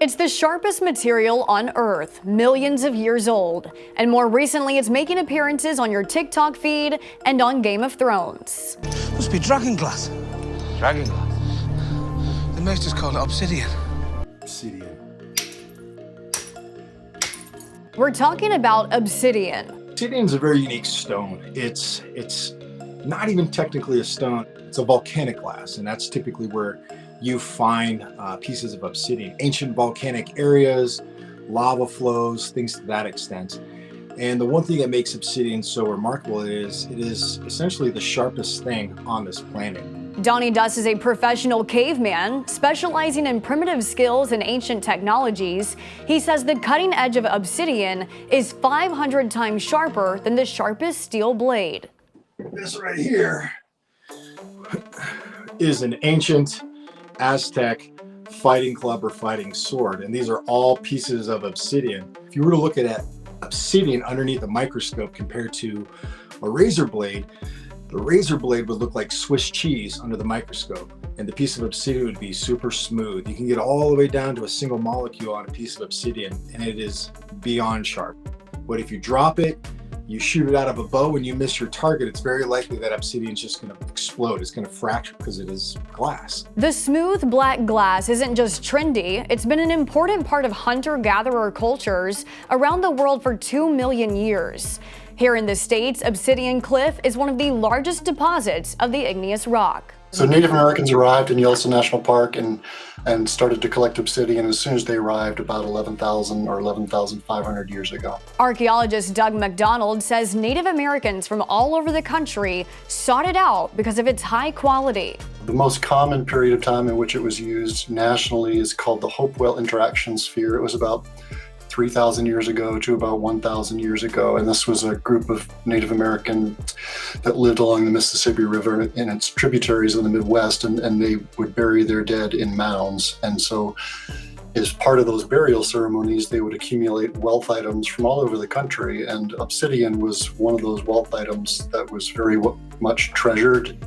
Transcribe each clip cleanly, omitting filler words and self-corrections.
It's the sharpest material on Earth, millions of years old. And more recently, it's making appearances on your TikTok feed and on Game of Thrones. Must be dragon glass. Dragon glass? The maesters call it obsidian. Obsidian. We're talking about obsidian. Obsidian's a very unique stone. It's not even technically a stone. It's a volcanic glass, and that's typically where you find pieces of obsidian. Ancient volcanic areas, lava flows, things to that extent. And the one thing that makes obsidian so remarkable is it is essentially the sharpest thing on this planet. Donny Dust is a professional caveman specializing in primitive skills and ancient technologies. He says the cutting edge of obsidian is 500 times sharper than the sharpest steel blade. This right here is an ancient Aztec fighting club or fighting sword, and these are all pieces of obsidian. If you were to look at obsidian underneath a microscope compared to a razor blade, the razor blade would look like Swiss cheese under the microscope, and the piece of obsidian would be super smooth. You can get all the way down to a single molecule on a piece of obsidian, and it is beyond sharp. But if you drop it, you shoot it out of a bow and you miss your target, it's very likely that obsidian is just going to explode. It's going to fracture because it is glass. The smooth black glass isn't just trendy, it's been an important part of hunter-gatherer cultures around the world for 2 million years. Here in the States, Obsidian Cliff is one of the largest deposits of the igneous rock. So Native Americans arrived in Yellowstone National Park and started to collect obsidian as soon as they arrived about 11,000 or 11,500 years ago. Archaeologist Doug McDonald says Native Americans from all over the country sought it out because of its high quality. The most common period of time in which it was used nationally is called the Hopewell Interaction Sphere. It was about 3,000 years ago to about 1,000 years ago, and this was a group of Native Americans that lived along the Mississippi River and its tributaries in the Midwest, and they would bury their dead in mounds. And so as part of those burial ceremonies, they would accumulate wealth items from all over the country, and obsidian was one of those wealth items that was very much treasured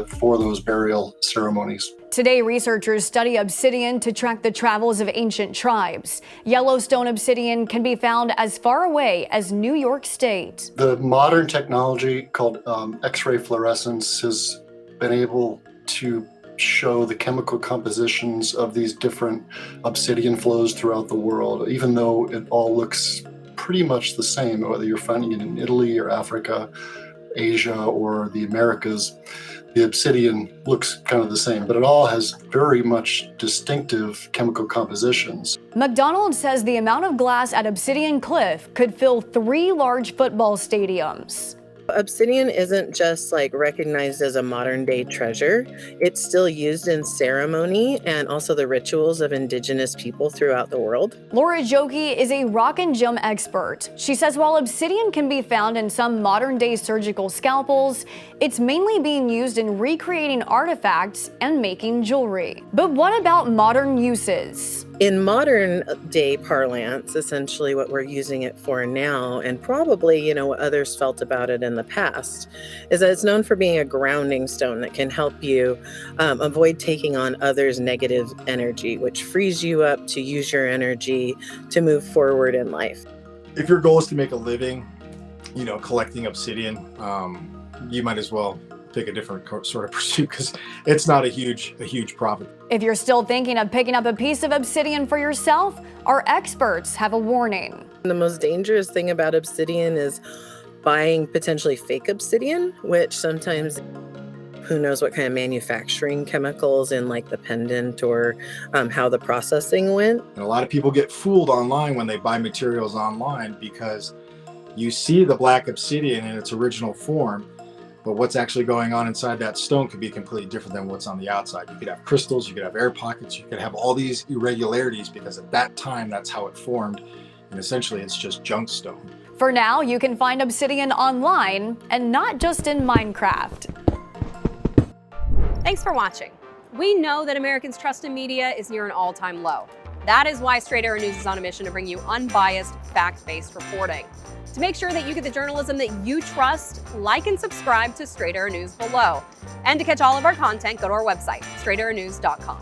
for those burial ceremonies. Today, researchers study obsidian to track the travels of ancient tribes. Yellowstone obsidian can be found as far away as New York State. The modern technology called X-ray fluorescence has been able to show the chemical compositions of these different obsidian flows throughout the world, even though it all looks pretty much the same, whether you're finding it in Italy or Africa, Asia, or the Americas. The obsidian looks kind of the same, but it all has very much distinctive chemical compositions. McDonald says the amount of glass at Obsidian Cliff could fill 3 large football stadiums. Obsidian isn't just recognized as a modern day treasure. It's still used in ceremony and also the rituals of indigenous people throughout the world. Laura JOKI is a rock and gem expert. She says while obsidian can be found in some modern day surgical scalpels, it's mainly being used in recreating artifacts and making jewelry. But what about modern uses? In modern day parlance, essentially what we're using it for now, and probably, what others felt about it in the past, is that it's known for being a grounding stone that can help you avoid taking on others' negative energy, which frees you up to use your energy to move forward in life. If your goal is to make a living, collecting obsidian, you might as well pick a different sort of pursuit because it's not a huge profit. If you're still thinking of picking up a piece of obsidian for yourself, our experts have a warning. The most dangerous thing about obsidian is buying potentially fake obsidian, which sometimes who knows what kind of manufacturing chemicals in the pendant or how the processing went. And a lot of people get fooled online when they buy materials online because you see the black obsidian in its original form, but what's actually going on inside that stone could be completely different than what's on the outside. You could have crystals, you could have air pockets, you could have all these irregularities because at that time, that's how it formed. And essentially, it's just junk stone. For now, you can find obsidian online and not just in Minecraft. Thanks for watching. We know that Americans' trust in media is near an all-time low. That is why Straight Arrow News is on a mission to bring you unbiased, fact-based reporting. To make sure that you get the journalism that you trust, like and subscribe to Straight Arrow News below. And to catch all of our content, go to our website, straightarrownews.com.